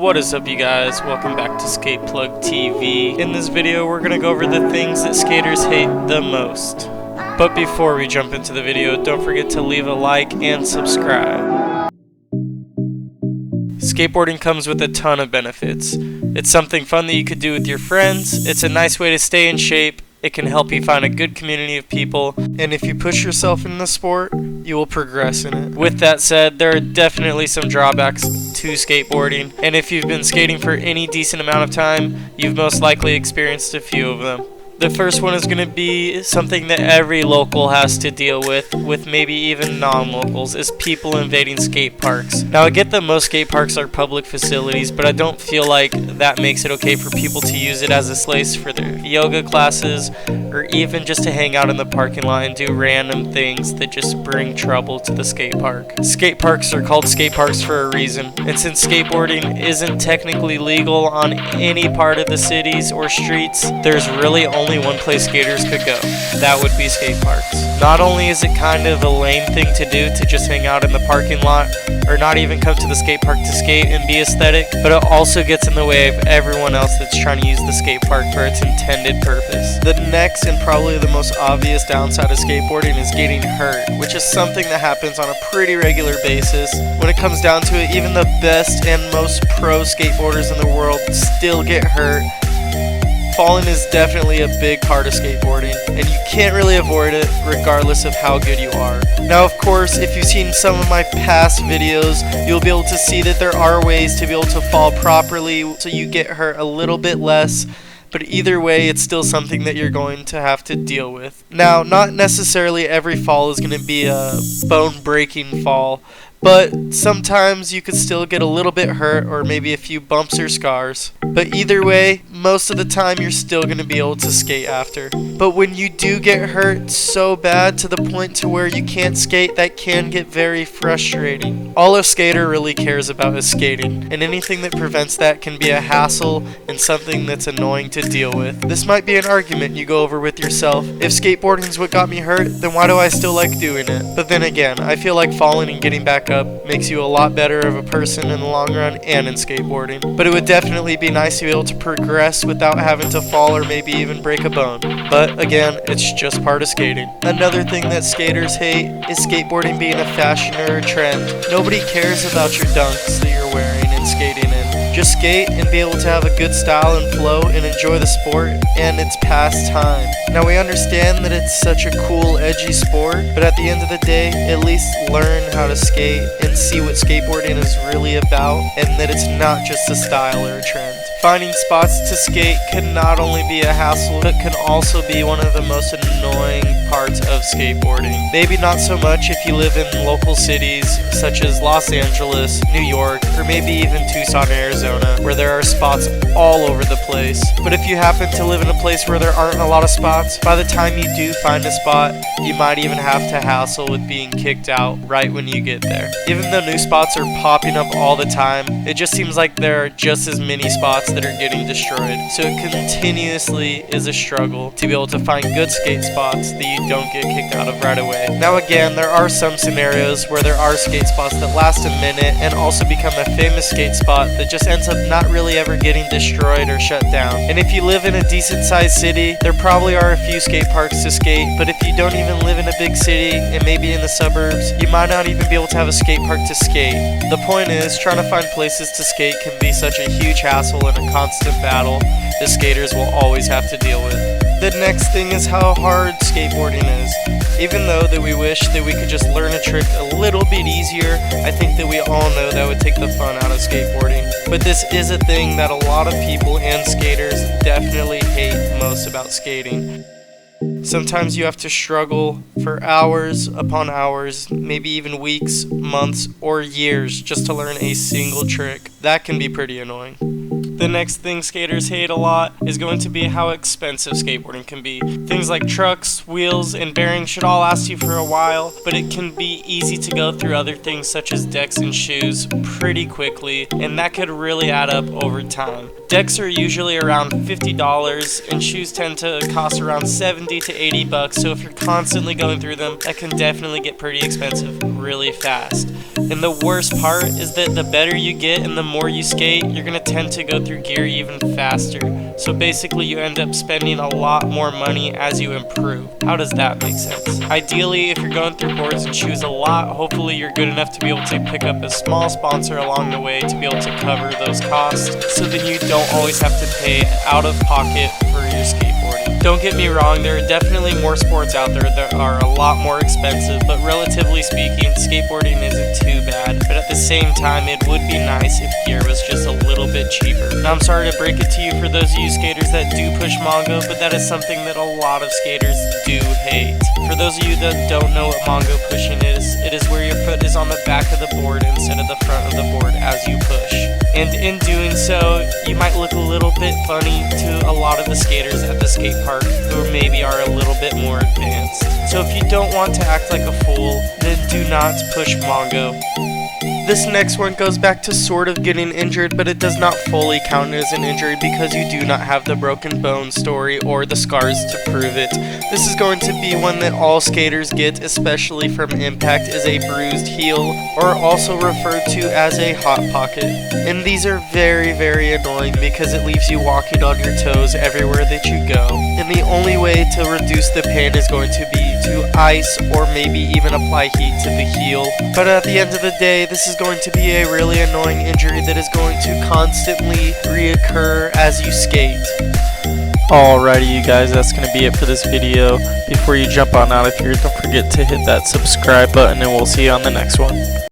What is up, you guys? Welcome back to Skate Plug TV. In this video, we're gonna go over the things that skaters hate the most. But before we jump into the video, don't forget to leave a like and subscribe. Skateboarding comes with a ton of benefits. It's something fun that you could do with your friends. It's a nice way to stay in shape. It can help you find a good community of people, and if you push yourself in the sport, you will progress in it. With that said, there are definitely some drawbacks to skateboarding, and if you've been skating for any decent amount of time, you've most likely experienced a few of them. The first one is going to be something that every local has to deal with maybe even non-locals, is people invading skate parks. Now, I get that most skate parks are public facilities, but I don't feel like that makes it okay for people to use it as a place for their yoga classes, or even just to hang out in the parking lot and do random things that just bring trouble to the skate park. Skate parks are called skate parks for a reason, and since skateboarding isn't technically legal on any part of the cities or streets, there's really only one place skaters could go. That would be skate parks. Not only is it kind of a lame thing to do to just hang out in the parking lot or not even come to the skate park to skate and be aesthetic, but it also gets in the way of everyone else that's trying to use the skate park for its intended purpose. The next and probably the most obvious downside of skateboarding is getting hurt, which is something that happens on a pretty regular basis. When it comes down to it, even the best and most pro skateboarders in the world still get hurt. Falling is definitely a big part of skateboarding, and you can't really avoid it regardless of how good you are. Now, of course, if you've seen some of my past videos, you'll be able to see that there are ways to be able to fall properly so you get hurt a little bit less, but either way, it's still something that you're going to have to deal with. Now, not necessarily every fall is going to be a bone-breaking fall, but sometimes you could still get a little bit hurt or maybe a few bumps or scars. But either way, most of the time you're still going to be able to skate after. But when you do get hurt so bad to the point to where you can't skate, that can get very frustrating. All a skater really cares about is skating, and anything that prevents that can be a hassle and something that's annoying to deal with. This might be an argument you go over with yourself. If skateboarding is what got me hurt, then why do I still like doing it? But then again, I feel like falling and getting back up makes you a lot better of a person in the long run and in skateboarding. But it would definitely be nice to be able to progress without having to fall or maybe even break a bone. But again, it's just part of skating. Another thing that skaters hate is skateboarding being a fashion or a trend. Nobody cares about your dunks that you're wearing and skating in. Just skate and be able to have a good style and flow and enjoy the sport and its pastime. Now, we understand that it's such a cool, edgy sport, but at the end of the day, at least learn how to skate and see what skateboarding is really about, and that it's not just a style or a trend. Finding spots to skate can not only be a hassle, but can also be one of the most annoying parts of skateboarding. Maybe not so much if you live in local cities such as Los Angeles, New York, or maybe even Tucson, Arizona, where there are spots all over the place. But if you happen to live in a place where there aren't a lot of spots, by the time you do find a spot, you might even have to hassle with being kicked out right when you get there. Even though new spots are popping up all the time, it just seems like there are just as many spots that are getting destroyed. So it continuously is a struggle to be able to find good skate spots that you don't get kicked out of right away. Now again, there are some scenarios where there are skate spots that last a minute and also become a famous skate spot that just ends up not really ever getting destroyed or shut down. And if you live in a decent sized city, there probably are a few skate parks to skate, but if you don't even live in a big city and maybe in the suburbs, you might not even be able to have a skate park to skate. The point is, trying to find places to skate can be such a huge hassle and a constant battle that skaters will always have to deal with. The next thing is how hard skateboarding is. Even though that we wish that we could just learn a trick a little bit easier, I think that we all know that would take the fun out of skateboarding. But this is a thing that a lot of people and skaters definitely hate most about skating. Sometimes you have to struggle for hours upon hours, maybe even weeks, months, or years just to learn a single trick. That can be pretty annoying. The next thing skaters hate a lot is going to be how expensive skateboarding can be. Things like trucks, wheels, and bearings should all last you for a while, but it can be easy to go through other things such as decks and shoes pretty quickly, and that could really add up over time. Decks are usually around $50, and shoes tend to cost around $70 to $80, so if you're constantly going through them, that can definitely get pretty expensive really fast. And the worst part is that the better you get and the more you skate, you're going to tend to go through gear even faster. So basically you end up spending a lot more money as you improve. How does that make sense? Ideally, if you're going through boards and shoes a lot, hopefully you're good enough to be able to pick up a small sponsor along the way to be able to cover those costs, so then you don't always have to pay out of pocket for your skateboarding. Don't get me wrong, there are definitely more sports out there that are a lot more expensive, but relatively speaking, skateboarding isn't too bad. But at the same time, it would be nice if gear was just a little bit cheaper. Now, I'm sorry to break it to you for those of you skaters that do push Mongo, but that is something that a lot of skaters do hate. For those of you that don't know what Mongo pushing is, it is where your foot is on the back of the board instead of the front of the board as you push. And in doing so, you might look a little bit funny to a lot of the skaters at the skate park who maybe are a little bit more advanced. So if you don't want to act like a fool, then do not push Mongo. This next one goes back to sort of getting injured, but it does not fully count as an injury because you do not have the broken bone story or the scars to prove it. This is going to be one that all skaters get, especially from impact, is a bruised heel, or also referred to as a hot pocket. And these are very, very annoying because it leaves you walking on your toes everywhere that you go. And the only way to reduce the pain is going to be to ice or maybe even apply heat to the heel. But at the end of the day, this is going to be a really annoying injury that is going to constantly reoccur as you skate. Alrighty, you guys, that's going to be it for this video. Before you jump on out of here, don't forget to hit that subscribe button, and we'll see you on the next one.